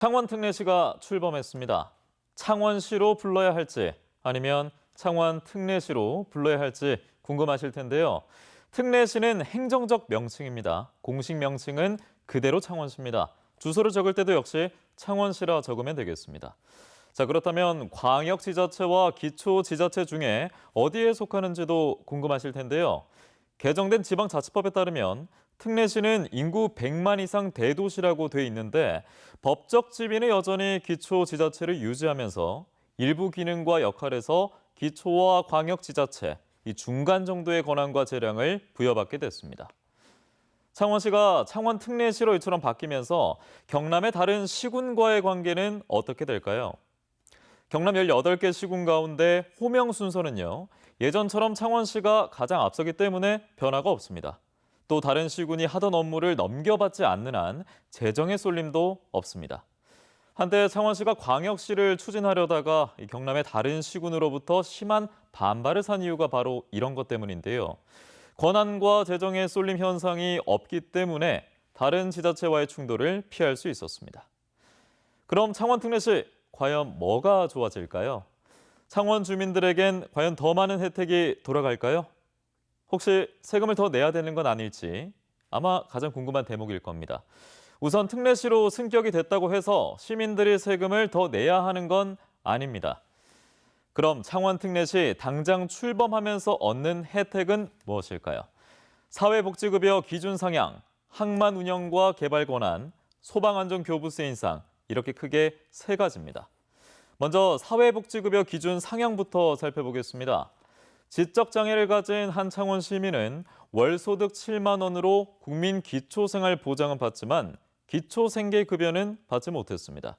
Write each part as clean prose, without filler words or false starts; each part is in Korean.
창원 특례시가 출범했습니다. 창원시로 불러야 할지 아니면 창원 특례시로 불러야 할지 궁금하실 텐데요. 특례시는 행정적 명칭입니다. 공식 명칭은 그대로 창원시입니다. 주소를 적을 때도 역시 창원시라 적으면 되겠습니다. 자, 그렇다면 광역지자체와 기초지자체 중에 어디에 속하는지도 궁금하실 텐데요. 개정된 지방자치법에 따르면 특례시는 인구 100만 이상 대도시라고 돼 있는데 법적 지위는 여전히 기초지자체를 유지하면서 일부 기능과 역할에서 기초와 광역지자체, 이 중간 정도의 권한과 재량을 부여받게 됐습니다. 창원시가 창원 특례시로 이처럼 바뀌면서 경남의 다른 시군과의 관계는 어떻게 될까요? 경남 18개 시군 가운데 호명 순서는요, 예전처럼 창원시가 가장 앞서기 때문에 변화가 없습니다. 또 다른 시군이 하던 업무를 넘겨받지 않는 한 재정의 쏠림도 없습니다. 한때 창원시가 광역시를 추진하려다가 경남의 다른 시군으로부터 심한 반발을 산 이유가 바로 이런 것 때문인데요. 권한과 재정의 쏠림 현상이 없기 때문에 다른 지자체와의 충돌을 피할 수 있었습니다. 그럼 창원 특례시 과연 뭐가 좋아질까요? 창원 주민들에겐 과연 더 많은 혜택이 돌아갈까요? 혹시 세금을 더 내야 되는 건 아닐지 아마 가장 궁금한 대목일 겁니다. 우선 특례시로 승격이 됐다고 해서 시민들이 세금을 더 내야 하는 건 아닙니다. 그럼 창원 특례시 당장 출범하면서 얻는 혜택은 무엇일까요? 사회복지급여 기준 상향, 항만 운영과 개발 권한, 소방안전교부세 인상, 이렇게 크게 세 가지입니다. 먼저 사회복지급여 기준 상향부터 살펴보겠습니다. 지적장애를 가진 한 창원 시민은 월소득 7만 원으로 국민 기초생활보장은 받지만 기초생계급여는 받지 못했습니다.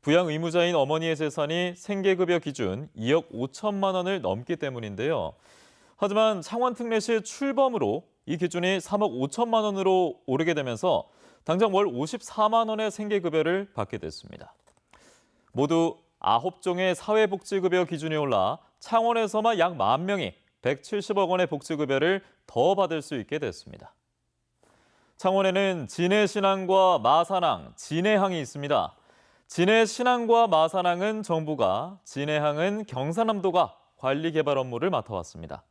부양 의무자인 어머니의 재산이 생계급여 기준 2억 5천만 원을 넘기 때문인데요. 하지만 창원 특례시 출범으로 이 기준이 3억 5천만 원으로 오르게 되면서 당장 월 54만 원의 생계급여를 받게 됐습니다. 모두 9종의 사회복지급여 기준이 올라 창원에서만 약 10,000명이 170억 원의 복지급여를 더 받을 수 있게 됐습니다. 창원에는 진해신항과 마산항, 진해항이 있습니다. 진해신항과 마산항은 정부가, 진해항은 경상남도가 관리 개발 업무를 맡아왔습니다.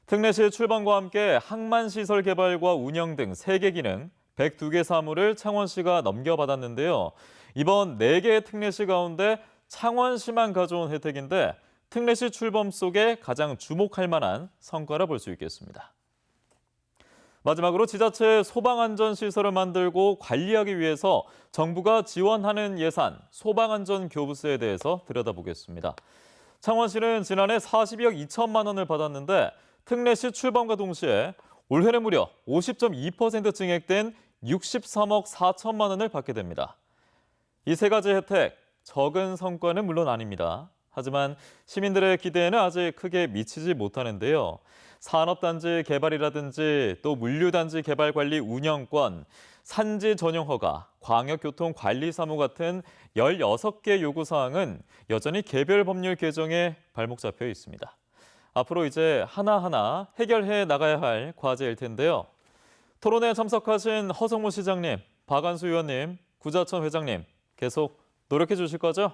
특례시 출범과 함께 항만시설 개발과 운영 등 3개 기능, 102개 사무를 창원시가 넘겨받았는데요. 이번 4개의 특례시 가운데 창원시만 가져온 혜택인데 특례시 출범 속에 가장 주목할 만한 성과라 볼 수 있겠습니다. 마지막으로 지자체 소방안전시설을 만들고 관리하기 위해서 정부가 지원하는 예산, 소방안전교부세에 대해서 들여다보겠습니다. 창원시는 지난해 42억 2천만 원을 받았는데 특례시 출범과 동시에 올해는 무려 50.2% 증액된 63억 4천만 원을 받게 됩니다. 이 세 가지 혜택, 적은 성과는 물론 아닙니다. 하지만 시민들의 기대에는 아직 크게 미치지 못하는데요. 산업단지 개발이라든지 또 물류단지 개발 관리 운영권, 산지 전용 허가, 광역교통관리사무 같은 16개 요구사항은 여전히 개별 법률 개정에 발목 잡혀 있습니다. 앞으로 이제 하나하나 해결해 나가야 할 과제일 텐데요. 토론회에 참석하신 허성무 시장님, 박안수 의원님, 구자천 회장님 계속 노력해 주실 거죠?